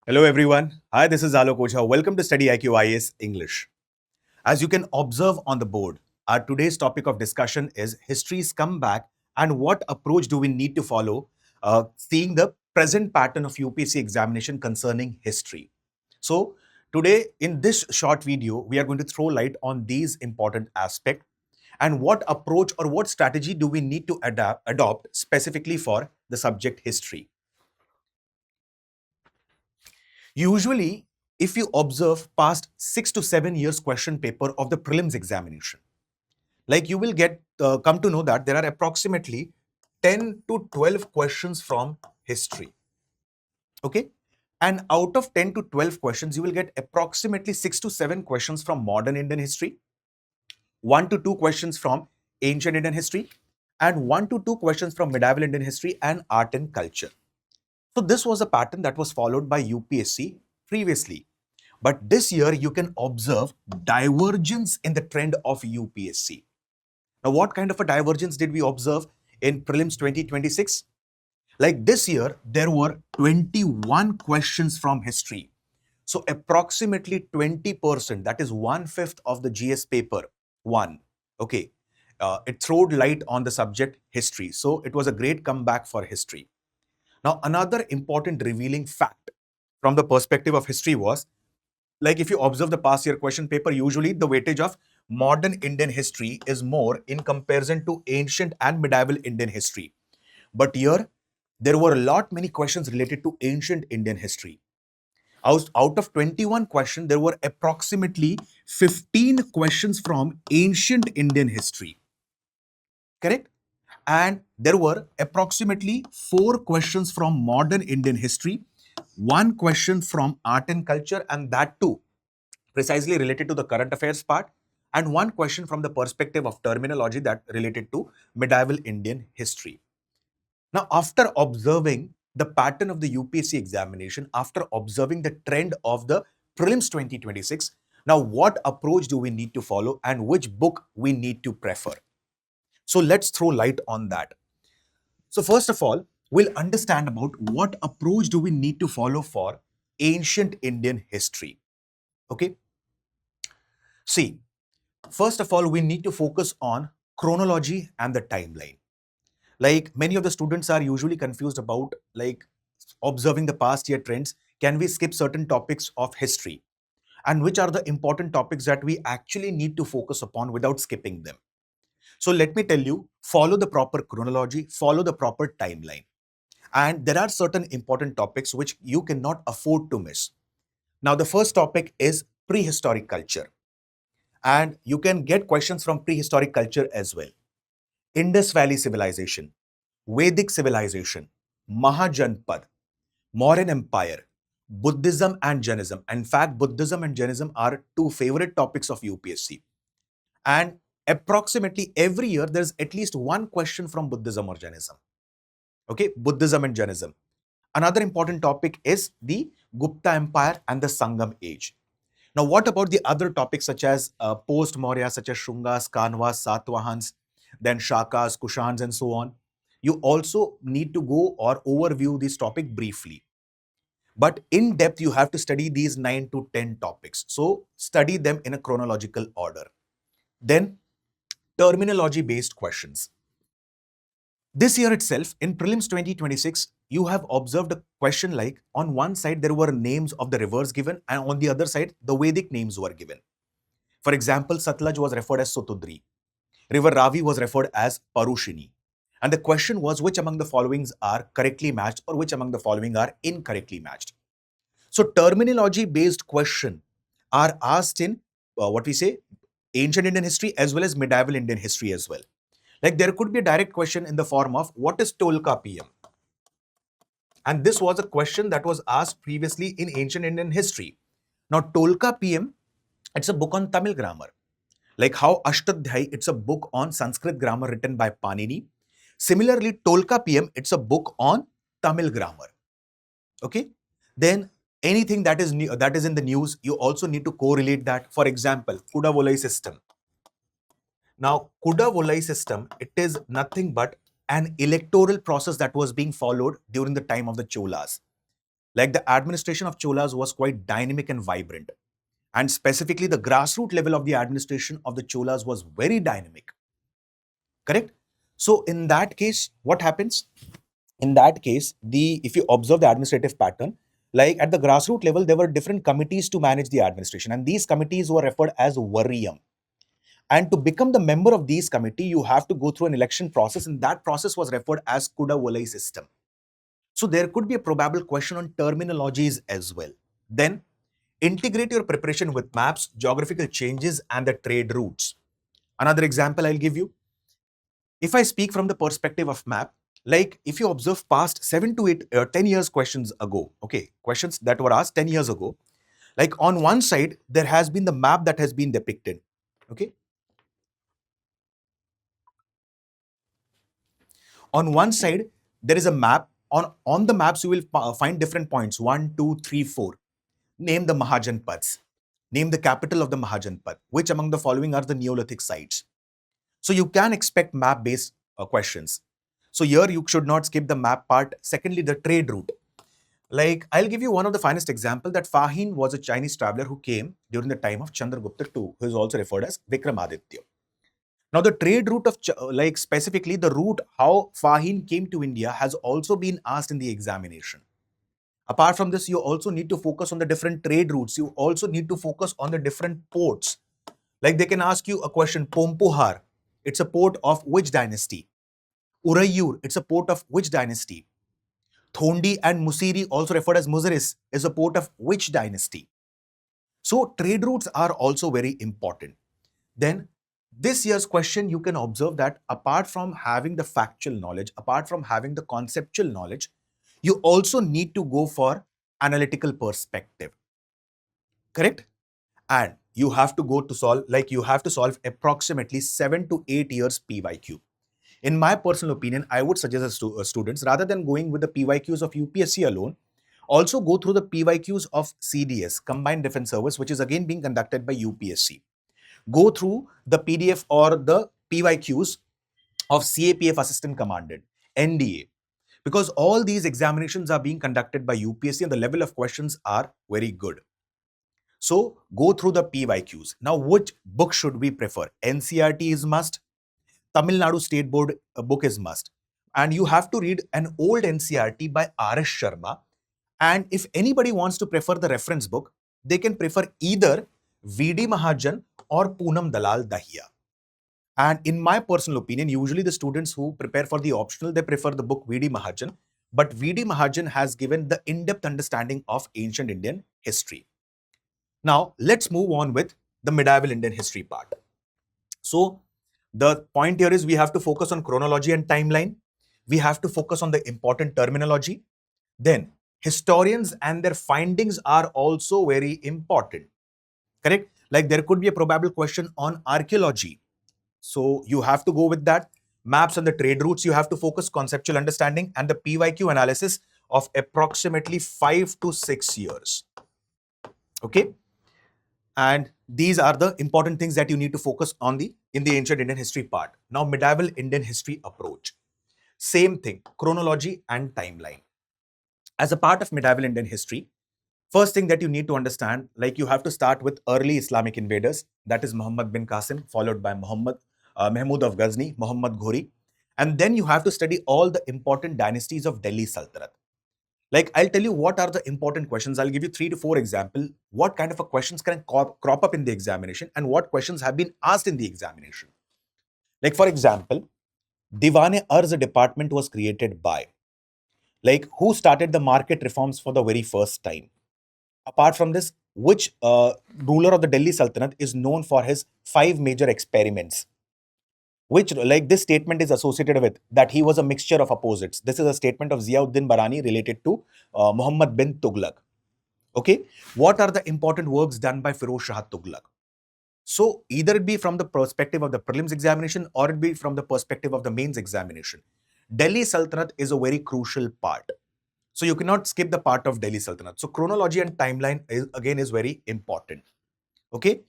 Hello everyone. Hi, this is Alok Ojha. Welcome to StudyIQ IAS English. As you can observe on the board, our today's topic of discussion is history's comeback and what approach do we need to follow seeing the present pattern of UPSC examination concerning history. So today in this short video, we are going to throw light on these important aspects and what approach or what strategy do we need to adopt specifically for the subject history. Usually, if you observe past 6 to 7 years question paper of the prelims examination, like you will get come to know that there are approximately 10 to 12 questions from history. Okay. And out of 10 to 12 questions, you will get approximately 6 to 7 questions from modern Indian history, 1 to 2 questions from ancient Indian history, and 1 to 2 questions from medieval Indian history and art and culture. So this was a pattern that was followed by UPSC previously. But this year, you can observe divergence in the trend of UPSC. Now, what kind of a divergence did we observe in Prelims 2026? Like this year, there were 21 questions from history. So approximately 20%, that is 1/5 of the GS paper, won. Okay. It throwed light on the subject history. So it was a great comeback for history. Now, another important revealing fact from the perspective of history was, like if you observe the past year question paper, usually the weightage of modern Indian history is more in comparison to ancient and medieval Indian history. But here, there were a lot many questions related to ancient Indian history. Out of 21 questions, there were approximately 15 questions from ancient Indian history. Correct? And there were approximately 4 questions from modern Indian history, 1 question from art and culture, and that too precisely related to the current affairs part, and 1 question from the perspective of terminology that related to medieval Indian history. Now, after observing the pattern of the UPSC examination, after observing the trend of the prelims 2026, now what approach do we need to follow and which book we need to prefer? So let's throw light on that. So first of all, we'll understand about what approach do we need to follow for ancient Indian history. Okay. See, first of all, we need to focus on chronology and the timeline. Like many of the students are usually confused about like observing the past year trends. Can we skip certain topics of history? And which are the important topics that we actually need to focus upon without skipping them? So let me tell you, follow the proper chronology, follow the proper timeline. And there are certain important topics which you cannot afford to miss. Now, the first topic is prehistoric culture. And you can get questions from prehistoric culture as well. Indus Valley civilization, Vedic civilization, Mahajanpad, Mauryan Empire, Buddhism and Jainism. In fact, Buddhism and Jainism are two favorite topics of UPSC. And approximately every year, there's at least 1 question from Buddhism or Jainism. Okay, Buddhism and Jainism. Another important topic is the Gupta Empire and the Sangam age. Now, what about the other topics such as post-Maurya, such as Shungas, Kanvas, Satvahans, then Shakas, Kushans, and so on? You also need to go or overview this topic briefly. But in depth, you have to study these 9 to 10 topics. So, study them in a chronological order. Then, terminology-based questions. This year itself, in Prelims 2026, you have observed a question like, on one side, there were names of the rivers given, and on the other side, the Vedic names were given. For example, Satluj was referred as Sotudri. River Ravi was referred as Parushini. And the question was, which among the followings are correctly matched or which among the following are incorrectly matched? So terminology-based questions are asked in what we say, ancient Indian history as well as medieval Indian history as well. Like there could be a direct question in the form of, what is Tolka PM? And this was a question that was asked previously in ancient Indian history. Now, Tolka PM, it's a book on Tamil grammar. Like how Ashtadhyayi, it's a book on Sanskrit grammar written by Panini. Similarly, Tolka PM, it's a book on Tamil grammar. Okay. Then anything that is new, that is in the news, you also need to correlate that. For example, Kuda Volai system. Now, Kuda Volai system, it is nothing but an electoral process that was being followed during the time of the Cholas. Like the administration of Cholas was quite dynamic and vibrant. And specifically, the grassroots level of the administration of the Cholas was very dynamic. Correct? So in that case, what happens? In that case, the if you observe the administrative pattern, like at the grassroots level, there were different committees to manage the administration, and these committees were referred as Wariyam. And to become the member of these committee, you have to go through an election process, and that process was referred as Kuda Volai system. So there could be a probable question on terminologies as well. Then integrate your preparation with maps, geographical changes, and the trade routes. Another example I'll give you. If I speak from the perspective of map, like if you observe past 7 to 8, 10 years questions ago, okay, questions that were asked 10 years ago, like on one side, there has been the map that has been depicted, okay. On one side, there is a map. On the maps, you will find different points, 1, 2, 3, 4. Name the Mahajanpads. Name the capital of the Mahajanpad. Which among the following are the Neolithic sites? So you can expect map-based questions. So here you should not skip the map part. Secondly, the trade route. Like I'll give you one of the finest example that Fahin was a Chinese traveler who came during the time of Chandragupta II, who is also referred as Vikramaditya. Now the trade route of like specifically the route how Fahin came to India has also been asked in the examination. Apart from this, you also need to focus on the different trade routes. You also need to focus on the different ports. Like they can ask you a question, Pompuhar, it's a port of which dynasty? Urayur, it's a port of which dynasty? Thondi and Musiri, also referred as Muziris, is a port of which dynasty? So trade routes are also very important. Then this year's question, you can observe that apart from having the factual knowledge, apart from having the conceptual knowledge, you also need to go for analytical perspective. Correct? And you have to go to solve, like you have to solve approximately 7 to 8 years PYQ. In my personal opinion, I would suggest students, rather than going with the PYQs of UPSC alone, also go through the PYQs of CDS, Combined Defense Service, which is again being conducted by UPSC. Go through the PDF or the PYQs of CAPF Assistant Commandant, NDA, because all these examinations are being conducted by UPSC and the level of questions are very good. So go through the PYQs. Now, which book should we prefer? NCRT is must. Tamil Nadu State Board book is must. And you have to read an old NCRT by R.S. Sharma. And if anybody wants to prefer the reference book, they can prefer either V.D. Mahajan or Poonam Dalal Dahiya. And in my personal opinion, usually the students who prepare for the optional, they prefer the book V.D. Mahajan. But V.D. Mahajan has given the in-depth understanding of ancient Indian history. Now, let's move on with the medieval Indian history part. So, the point here is we have to focus on chronology and timeline. We have to focus on the important terminology. Then, historians and their findings are also very important. Correct? Like there could be a probable question on archaeology. So, you have to go with that. Maps and the trade routes, you have to focus conceptual understanding and the PYQ analysis of approximately 5 to 6 years. Okay? And these are the important things that you need to focus on in the ancient Indian history part. Now, medieval Indian history approach. Same thing, chronology and timeline. As a part of medieval Indian history, first thing that you need to understand, like you have to start with early Islamic invaders, that is Muhammad bin Qasim, followed by Mahmud of Ghazni, Muhammad Ghori. And then you have to study all the important dynasties of Delhi Sultanate. Like I'll tell you what are the important questions. I'll give you 3 to 4 examples. What kind of a questions can crop up in the examination and what questions have been asked in the examination. Like for example, Diwan-e-Arz department was created by, like who started the market reforms for the very first time. Apart from this, which ruler of the Delhi Sultanate is known for his 5 major experiments? Which, like this statement is associated with that he was a mixture of opposites. This is a statement of Ziauddin Barani related to Muhammad bin Tughlaq. Okay, what are the important works done by Firoz Shah Tughlaq? So either it be from the perspective of the prelims examination or it be from the perspective of the mains examination. Delhi Sultanate is a very crucial part. So you cannot skip the part of Delhi Sultanate. So chronology and timeline is very important. Okay,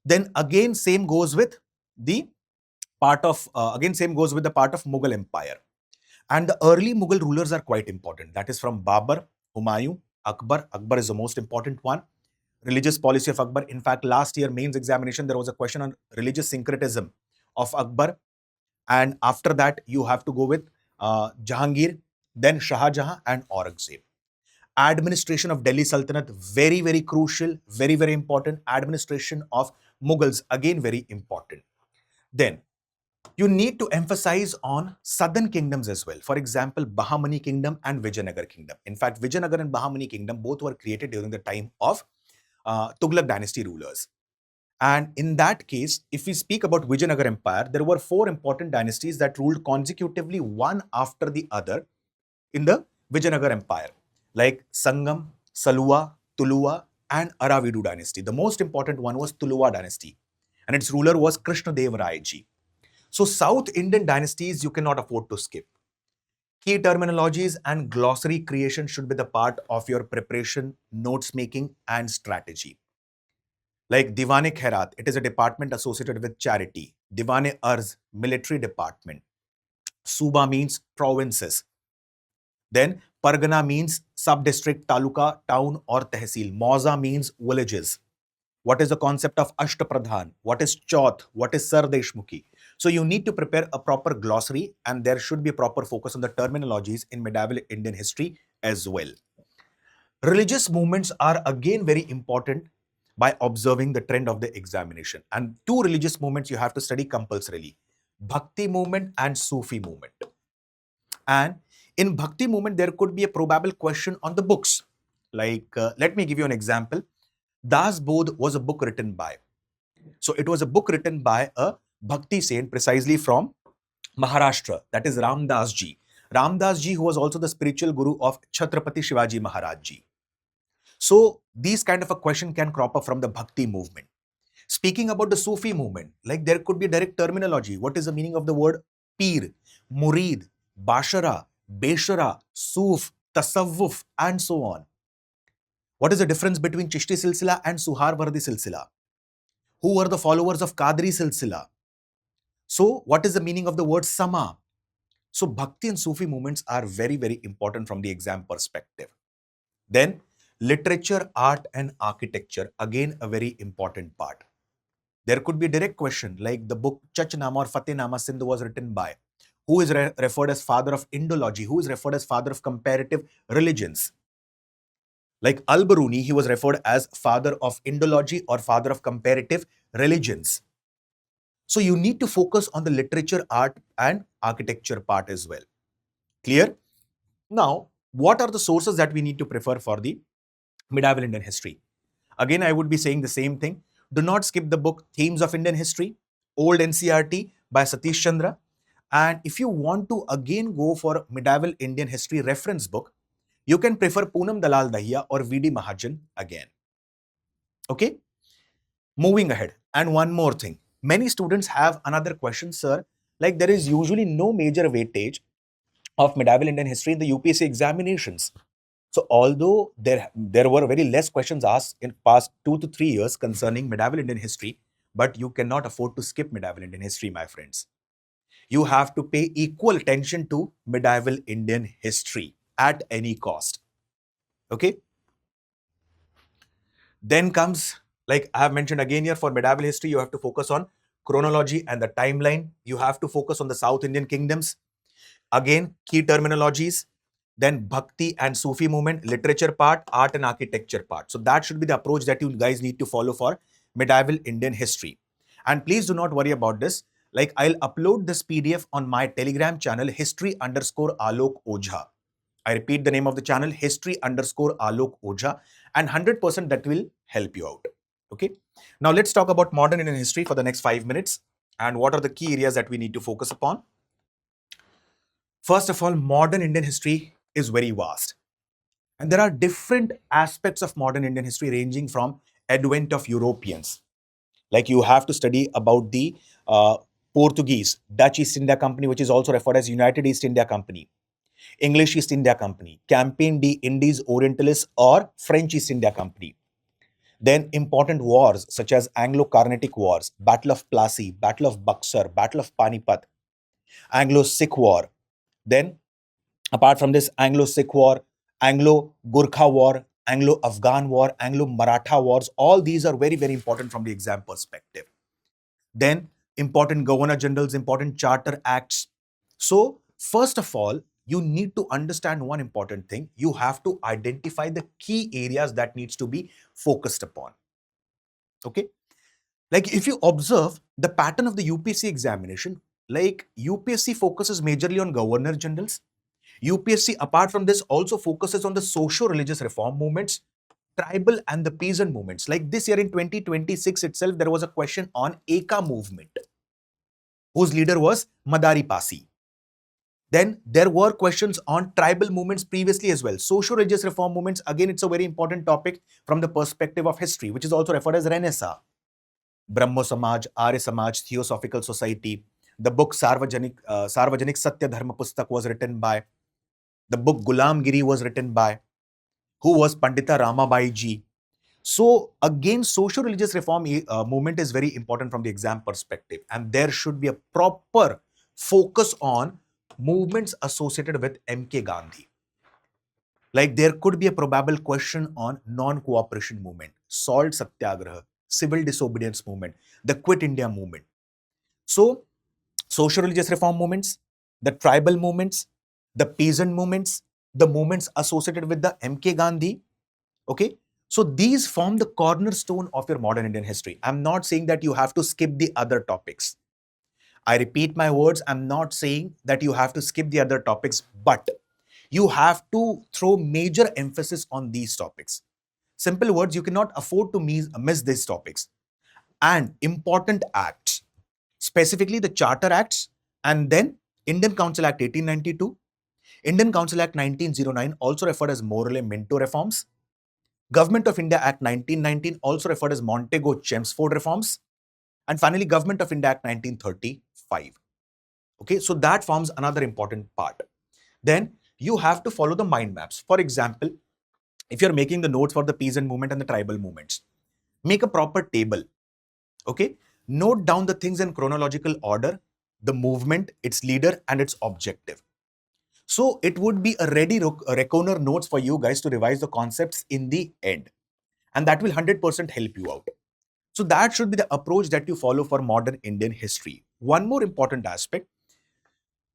then again same goes with the part of Mughal Empire. And the early Mughal rulers are quite important. That is from Babur, Humayun, Akbar. Akbar is the most important one. Religious policy of Akbar. In fact, last year mains examination, there was a question on religious syncretism of Akbar. And after that, you have to go with Jahangir, then Shah Jahan and Aurangzeb. Administration of Delhi Sultanate, very, very crucial, very, very important. Administration of Mughals, again, very important. Then you need to emphasize on southern kingdoms as well. For example, Bahamani kingdom and Vijayanagar kingdom. In fact, Vijayanagar and Bahamani kingdom both were created during the time of Tughlaq dynasty rulers. And in that case, if we speak about Vijayanagar Empire, there were four important dynasties that ruled consecutively one after the other in the Vijayanagar Empire, like Sangam, Saluwa, Tuluva, and Aravidu dynasty. The most important one was Tuluva dynasty, and its ruler was Krishnadev Rai ji. So South Indian dynasties you cannot afford to skip. Key terminologies and glossary creation should be the part of your preparation, notes making, and strategy. Like Diwane Khairat, it is a department associated with charity. Diwane Arz, military department. Suba means provinces. Then Pargana means sub-district, taluka, town or tehsil. Mauza means villages. What is the concept of Ashtapradhan? What is Chauth? What is Sardeshmukhi? So you need to prepare a proper glossary and there should be proper focus on the terminologies in medieval Indian history as well. Religious movements are again very important by observing the trend of the examination. And two religious movements you have to study compulsorily. Bhakti movement and Sufi movement. And in Bhakti movement, there could be a probable question on the books. Like, let me give you an example. Das Bodh was a book written by. So it was a book written by a Bhakti saint precisely from Maharashtra. That is Ramdas ji. Ramdas ji, who was also the spiritual guru of Chhatrapati Shivaji Maharaj ji. So these kind of a question can crop up from the Bhakti movement. Speaking about the Sufi movement, like there could be direct terminology. What is the meaning of the word Peer, Murid, Bashara, Beshara, Suf, Tasawwuf, and so on? What is the difference between Chishti Silsila and Suharvardi Silsila? Who were the followers of Qadri Silsila? So what is the meaning of the word Sama? So Bhakti and Sufi movements are very, very important from the exam perspective. Then literature, art and architecture, again a very important part. There could be a direct question like the book Chachnama or Fatehnaama Sindh was written by. Who is referred as father of Indology? Who is referred as father of comparative religions? Like Al-Biruni, he was referred as father of Indology or father of comparative religions. So you need to focus on the literature, art and architecture part as well. Clear? Now, what are the sources that we need to prefer for the medieval Indian history? Again, I would be saying the same thing. Do not skip the book Themes of Indian History, Old NCRT by Satish Chandra. And if you want to again go for medieval Indian history reference book, you can prefer Poonam Dalal Dahiya or V.D. Mahajan again. Okay? Moving ahead. And one more thing. Many students have another question, sir. Like there is usually no major weightage of medieval Indian history in the UPSC examinations. So although there were very less questions asked in past 2 to 3 years concerning medieval Indian history, but you cannot afford to skip medieval Indian history, my friends. You have to pay equal attention to medieval Indian history at any cost. Okay? Then comes, like I have mentioned again here, for medieval history, you have to focus on chronology and the timeline. You have to focus on the South Indian kingdoms. Again, key terminologies. Then Bhakti and Sufi movement, literature part, art and architecture part. So that should be the approach that you guys need to follow for medieval Indian history. And please do not worry about this. Like I'll upload this PDF on my Telegram channel, history_Alok Ojha. I repeat the name of the channel, history_Alok Ojha, and 100% that will help you out. Okay. Now let's talk about modern Indian history for the next 5 minutes. And what are the key areas that we need to focus upon? First of all, modern Indian history is very vast. And there are different aspects of modern Indian history ranging from advent of Europeans. Like you have to study about the Portuguese, Dutch East India Company, which is also referred as United East India Company, English East India Company, Campaign de Indies Orientalis or French East India Company. Then important wars such as Anglo-Carnatic Wars, Battle of Plassey, Battle of Buxar, Battle of Panipat, Anglo-Sikh War. Then apart from this, Anglo-Sikh War, Anglo-Gurkha War, Anglo-Afghan War, Anglo-Maratha Wars, all these are very, very important from the exam perspective. Then important governor generals, important charter acts. So first of all, you need to understand one important thing. You have to identify the key areas that needs to be focused upon. Okay. Like if you observe the pattern of the UPSC examination, like UPSC focuses majorly on governor generals. UPSC, apart from this, also focuses on the socio-religious reform movements, tribal and the peasant movements. Like this year in 2026 itself, there was a question on Eka movement, whose leader was Madari Pasi. Then there were questions on tribal movements previously as well. Socio-religious reform movements, again, it's a very important topic from the perspective of history, which is also referred as Renaissance. Brahmo Samaj, Arya Samaj, Theosophical Society. The book Sarvajanik Satya Dharma Pustak was written by. The book Gulamgiri was written by. Who was Pandita Ramabai ji. So again, socio-religious reform movement is very important from the exam perspective. And there should be a proper focus on movements associated with MK Gandhi. Like there could be a probable question on non-cooperation movement, salt satyagraha, civil disobedience movement, the Quit India movement. So social-religious reform movements, the tribal movements, the peasant movements, the movements associated with the MK Gandhi. Okay. So these form the cornerstone of your modern Indian history. I'm not saying that you have to skip the other topics. I repeat my words. I'm not saying that you have to skip the other topics, but you have to throw major emphasis on these topics. Simple words, you cannot afford to miss these topics. And important acts, specifically the Charter Acts, and then Indian Council Act 1892, Indian Council Act 1909, also referred as Morley and Minto reforms, Government of India Act 1919, also referred as Montego-Chelmsford reforms, and finally Government of India Act 1935. Okay, so that forms another important part. Then you have to follow the mind maps. For example, if you're making the notes for the peasant movement and the tribal movements, make a proper table. Okay, note down the things in chronological order, the movement, its leader, and its objective. So it would be a ready reckoner notes for you guys to revise the concepts in the end. And that will 100% help you out. So that should be the approach that you follow for modern Indian history. One more important aspect,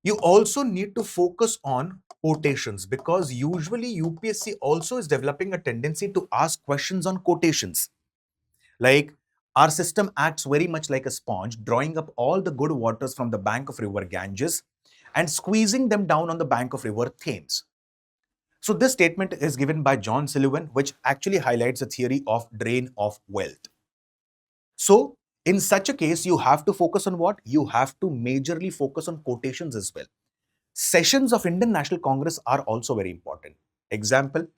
you also need to focus on quotations, because usually UPSC also is developing a tendency to ask questions on quotations. Like our system acts very much like a sponge, drawing up all the good waters from the bank of river Ganges and squeezing them down on the bank of river Thames. So this statement is given by John Sullivan, which actually highlights the theory of drain of wealth. So in such a case, you have to focus on what? You have to majorly focus on quotations as well. Sessions of Indian National Congress are also very important. Example,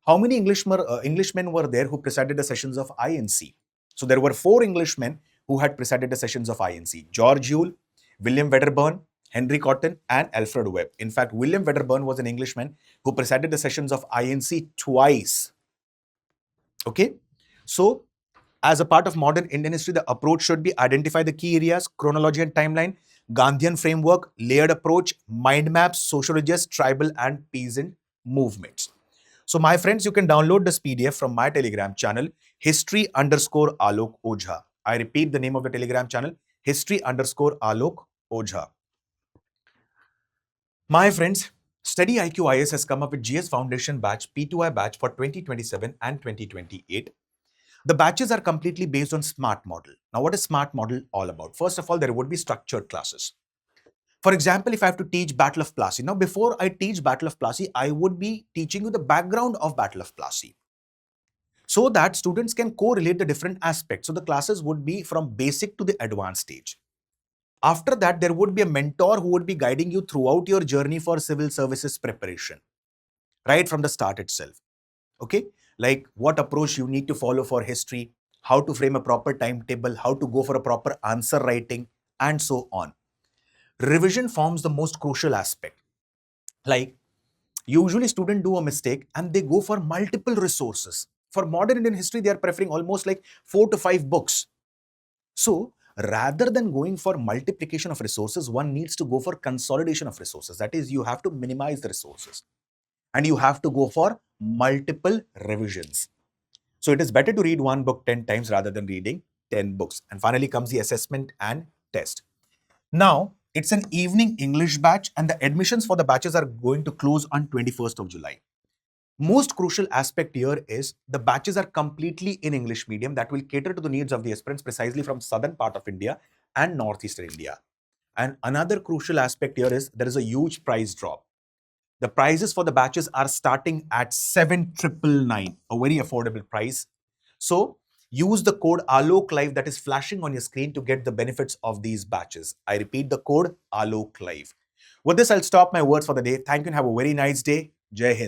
how many Englishmen were there who presided the sessions of INC? So there were 4 Englishmen who had presided the sessions of INC: George Yule, William Wedderburn, Henry Cotton, and Alfred Webb. In fact, William Wedderburn was an Englishman who presided the sessions of INC twice. Okay, so as a part of modern Indian history, the approach should be identify the key areas, chronology and timeline, Gandhian framework, layered approach, mind maps, sociologist, tribal and peasant movements. So my friends, you can download this PDF from my Telegram channel, history_Alok Ojha. I repeat the name of the Telegram channel, history_Alok Ojha. My friends, StudyIQ IAS has come up with GS Foundation batch, P2I batch for 2027 and 2028. The batches are completely based on SMART model. Now, what is SMART model all about? First of all, there would be structured classes. For example, if I have to teach Battle of Plassey, now before I teach Battle of Plassey, I would be teaching you the background of Battle of Plassey, so that students can correlate the different aspects. So the classes would be from basic to the advanced stage. After that, there would be a mentor who would be guiding you throughout your journey for civil services preparation, right from the start itself. Okay, like what approach you need to follow for history, how to frame a proper timetable, how to go for a proper answer writing, and so on. Revision forms the most crucial aspect. Like usually students do a mistake and they go for multiple resources. For modern Indian history, they are preferring almost like 4 to 5 books. So rather than going for multiplication of resources, one needs to go for consolidation of resources. That is, you have to minimize the resources and you have to go for multiple revisions. So it is better to read one book 10 times rather than reading 10 books. And finally comes the assessment and test. Now, it's an evening English batch and the admissions for the batches are going to close on 21st of July. Most crucial aspect here is the batches are completely in English medium that will cater to the needs of the aspirants precisely from southern part of India and northeastern India. And another crucial aspect here is there is a huge price drop. The prices for the batches are starting at 7,999, a very affordable price. So use the code Alok Live that is flashing on your screen to get the benefits of these batches. I repeat the code Alok Live. With this, I'll stop my words for the day. Thank you and have a very nice day. Jai Hind.